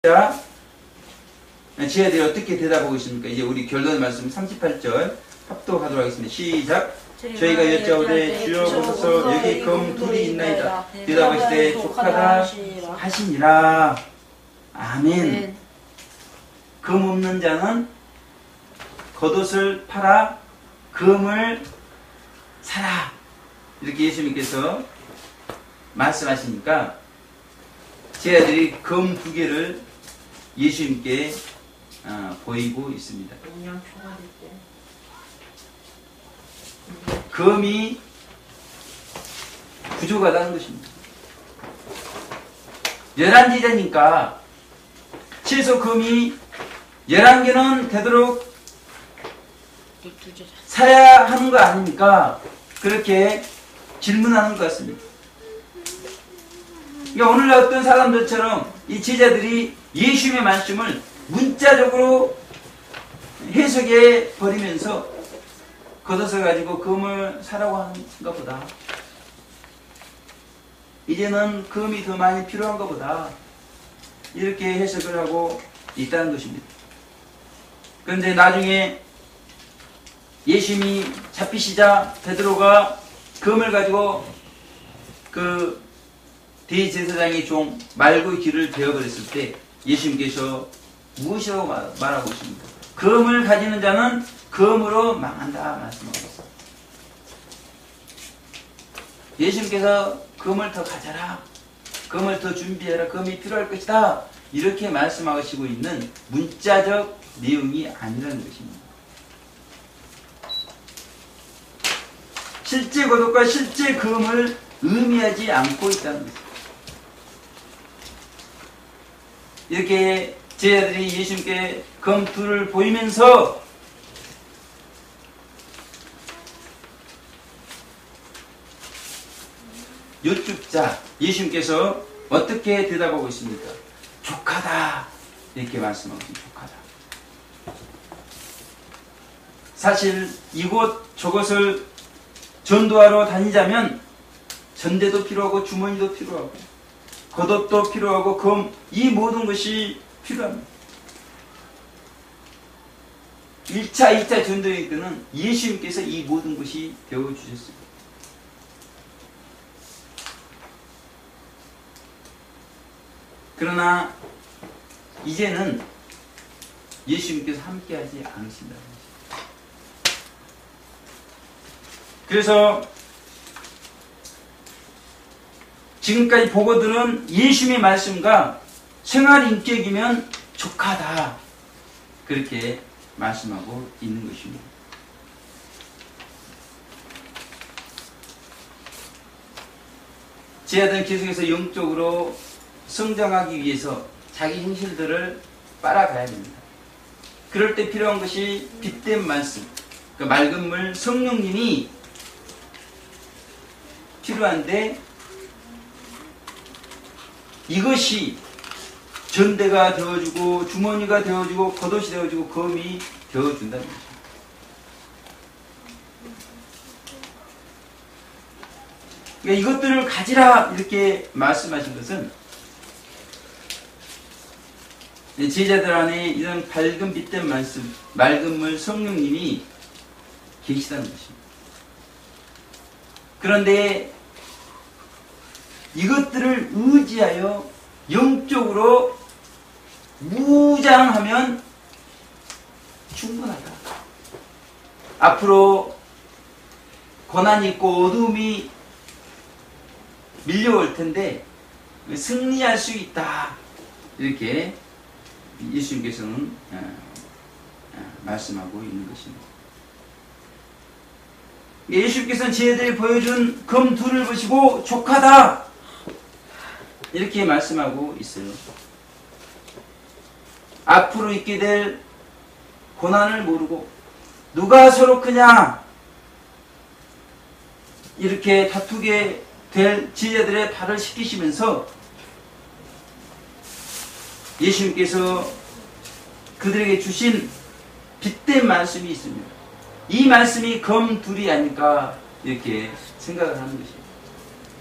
자, 지혜들이 어떻게 대답하고 있습니까? 이제 우리 결론 말씀 38절 합독하도록 하겠습니다. 시작. 저희가 여짜오되 주여 보소서 여기 금 둘이 있나이다. 대답하시되 족하다 하시니라. 아멘. 금 없는 자는 겉옷을 팔아 금을 사라. 이렇게 예수님께서 말씀하시니까 제자들이 금 2개를 예수님께 보이고 있습니다. 금이 부족하다는 것입니다. 11지대니까 최소 금이 11개는 되도록 사야 하는 거 아닙니까? 그렇게 질문하는 것 같습니다. 그러니까 오늘날 어떤 사람들처럼 이 제자들이 예수님의 말씀을 문자적으로 해석해 버리면서 겉옷을 가지고 금을 사라고 하는가 보다. 이제는 금이 더 많이 필요한가 보다. 이렇게 해석을 하고 있다는 것입니다. 그런데 나중에 예수님이 잡히시자 베드로가 금을 가지고 그 대제사장의 종 말고의 길을 베어버렸을 때 예수님께서 무엇이라고 말하고 있습니까? 금을 가지는 자는 금으로 망한다 말씀하고 있습니다. 예수님께서 금을 더 가져라, 금을 더 준비해라, 금이 필요할 것이다 이렇게 말씀하시고 있는 문자적 내용이 아니라는 것입니다. 실제 겉옷과 실제 금을 의미하지 않고 있다는 것입니다. 이렇게 제자들이 예수님께 금 2를 보이면서 여쭙자 예수님께서 어떻게 대답하고 있습니까? 족하다 이렇게 말씀하고 있습니다. 족하다. 사실 이곳 저곳을 전도하러 다니자면 전대도 필요하고 주머니도 필요하고 겉옷도 필요하고 금, 이 모든 것이 필요합니다. 1차, 2차 전도회 때는 예수님께서 이 모든 것이 배워주셨습니다. 그러나 이제는 예수님께서 함께하지 않으신다는 것입니다. 그래서 지금까지 보고 들은 예수님의 말씀과 생활인격이면 족하다 그렇게 말씀하고 있는 것입니다. 제자들은 계속해서 영적으로 성장하기 위해서 자기 행실들을 빨아가야 됩니다. 그럴 때 필요한 것이 빛된 말씀, 그 맑은 물 성령님이 필요한데 이것이 전대가 되어주고 주머니가 되어주고 겉옷이 되어주고 금이 되어준다는 것입니다. 그러니까 이것들을 가지라 이렇게 말씀하신 것은 제자들 안에 이런 밝은 빛된 말씀, 맑은 물 성령님이 계시다는 것입니다. 그런데 이것들을 의지하여 영적으로 무장하면 충분하다. 앞으로 고난이 있고 어둠이 밀려올 텐데 승리할 수 있다. 이렇게 예수님께서는 말씀하고 있는 것입니다. 예수님께서는 제자들이 보여준 금 2를 보시고 족하다 이렇게 말씀하고 있어요. 앞으로 있게 될 고난을 모르고 누가 서로 크냐 이렇게 다투게 될 제자들의 발을 씻기시면서 예수님께서 그들에게 주신 빛된 말씀이 있습니다. 이 말씀이 금 2이 아닐까 이렇게 생각을 하는 것입니다.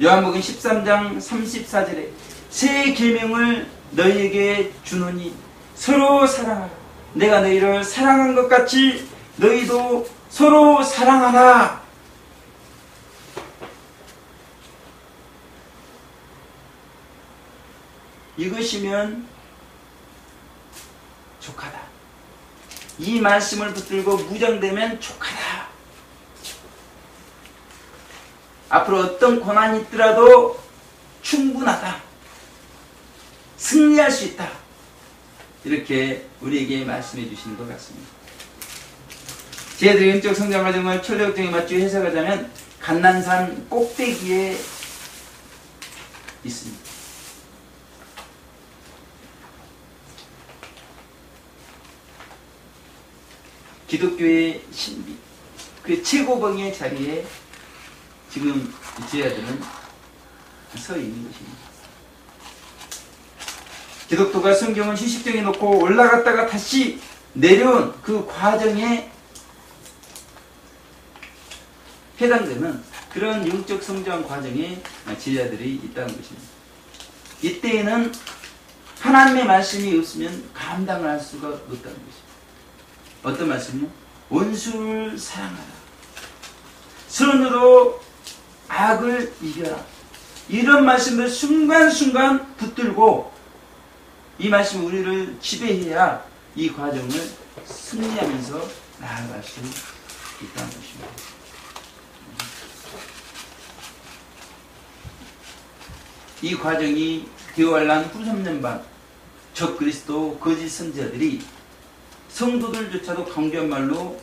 요한복음 13장 34절에 새 계명을 너희에게 주노니 서로 사랑하라. 내가 너희를 사랑한 것 같이 너희도 서로 사랑하라. 이것이면 족하다. 이 말씀을 붙들고 무장되면 족하다. 앞으로 어떤 고난이 있더라도 충분하다. 승리할 수 있다. 이렇게 우리에게 말씀해 주시는 것 같습니다. 저희들의 영적 성장 과정을 철학적인 맞추어 해석하자면 감난산 꼭대기에 있습니다. 기독교의 신비, 그 최고봉의 자리에 지금 제자들은 서 있는 것입니다. 기독교가 성경을 휴식정에 놓고 올라갔다가 다시 내려온 그 과정에 해당되는 그런 영적 성장 과정에 제자들이 있다는 것입니다. 이때에는 하나님의 말씀이 없으면 감당을 할 수가 없다는 것입니다. 어떤 말씀이요? 원수를 사랑하라. 선으로 악을 이겨라. 이런 말씀을 순간순간 붙들고 이 말씀이 우리를 지배해야 이 과정을 승리하면서 나아갈 수 있다는 것입니다. 이 과정이 교활란 후 3년 반 적그리스도 거짓 선지자들이 성도들조차도 강조한 말로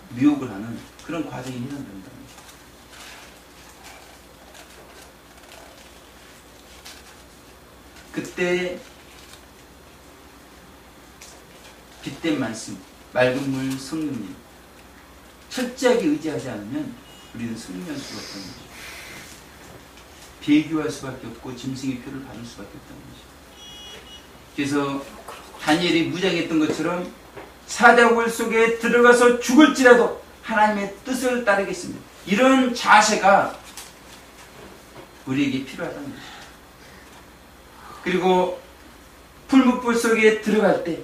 미혹을 하는 그런 과정이 해당된다. 그때 빛된 말씀, 맑은 물 성령님 철저하게 의지하지 않으면 우리는 승리할 수가 없다는 것이죠. 배교할 수밖에 없고 짐승의 표를 받을 수밖에 없다는 것이죠. 그래서 다니엘이 무장했던 것처럼 사자굴 속에 들어가서 죽을지라도 하나님의 뜻을 따르겠습니다. 이런 자세가 우리에게 필요하다는 것이죠. 그리고 풀무불 속에 들어갈 때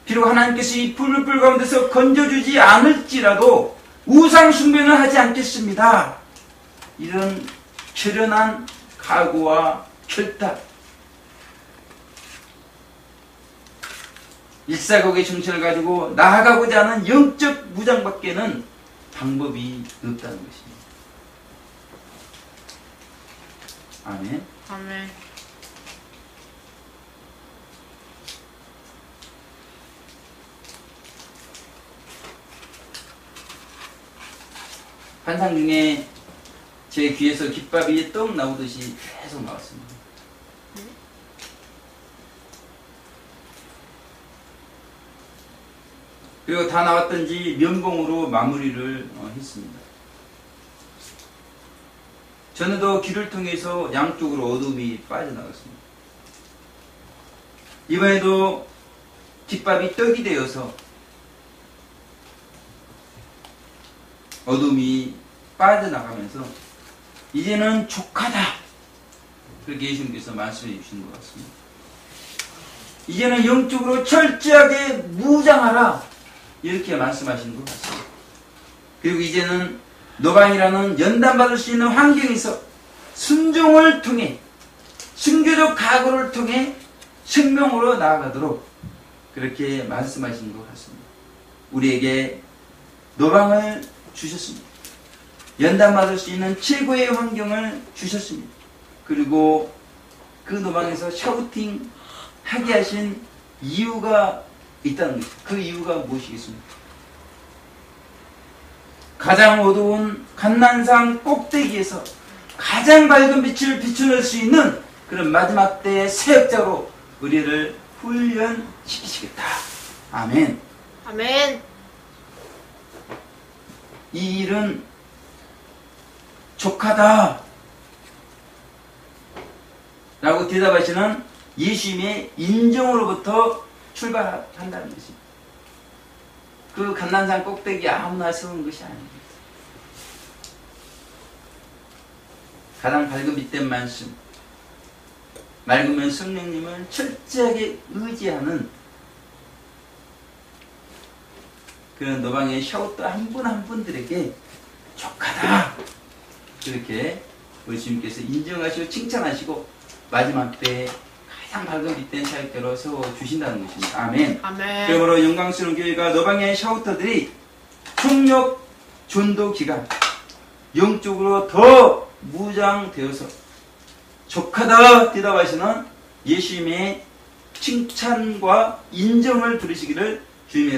비록 하나님께서 이 풀무불 가운데서 건져주지 않을지라도 우상 숭배는 하지 않겠습니다. 이런 결연한 각오와 결단, 일사각오의 정신을 가지고 나아가고자 하는 영적 무장밖에는 방법이 없다는 것입니다. 아멘. 아멘. 환상 중에 제 귀에서 깃밥이 떡 나오듯이 계속 나왔습니다. 그리고 다 나왔던지 면봉으로 마무리를 했습니다. 전에도 귀를 통해서 양쪽으로 어둠이 빠져나갔습니다. 이번에도 깃밥이 떡이 되어서 어둠이 빠져나가면서 이제는 족하다. 그렇게 예수님께서 말씀해 주신 것 같습니다. 이제는 영적으로 철저하게 무장하라. 이렇게 말씀하시는 것 같습니다. 그리고 이제는 노방이라는 연단받을 수 있는 환경에서 순종을 통해 순교적 각오를 통해 생명으로 나아가도록 그렇게 말씀하시는 것 같습니다. 우리에게 노방을 주셨습니다. 연단받을 수 있는 최고의 환경을 주셨습니다. 그리고 그 노방에서 샤우팅 하게 하신 이유가 있다는 것입니다. 그 이유가 무엇이겠습니까? 가장 어두운 감난산 꼭대기에서 가장 밝은 빛을 비춰낼 수 있는 그런 마지막 때의 사역자로 우리를 훈련시키시겠다. 아멘. 아멘. 이 일은 족하다 라고 대답하시는 예수님의 인정으로부터 출발한다는 것입니다. 그 감난산 꼭대기 아무나 세운 것이 아닙니다. 가장 밝은 빛된 말씀, 맑으면 성령님을 철저하게 의지하는 그런 노방의 샤우터 한 분 한 분들에게 족하다 그렇게 우리 주님께서 인정하시고 칭찬하시고 마지막 때에 가장 밝은 빛된 사역자로 세워주신다는 것입니다. 아멘. 아멘. 그러므로 영광스러운 교회가 노방의 샤우터들이 총력 전도 기간 영적으로 더 무장되어서 족하다 대답하시는 예수님의 칭찬과 인정을 들으시기를 주님의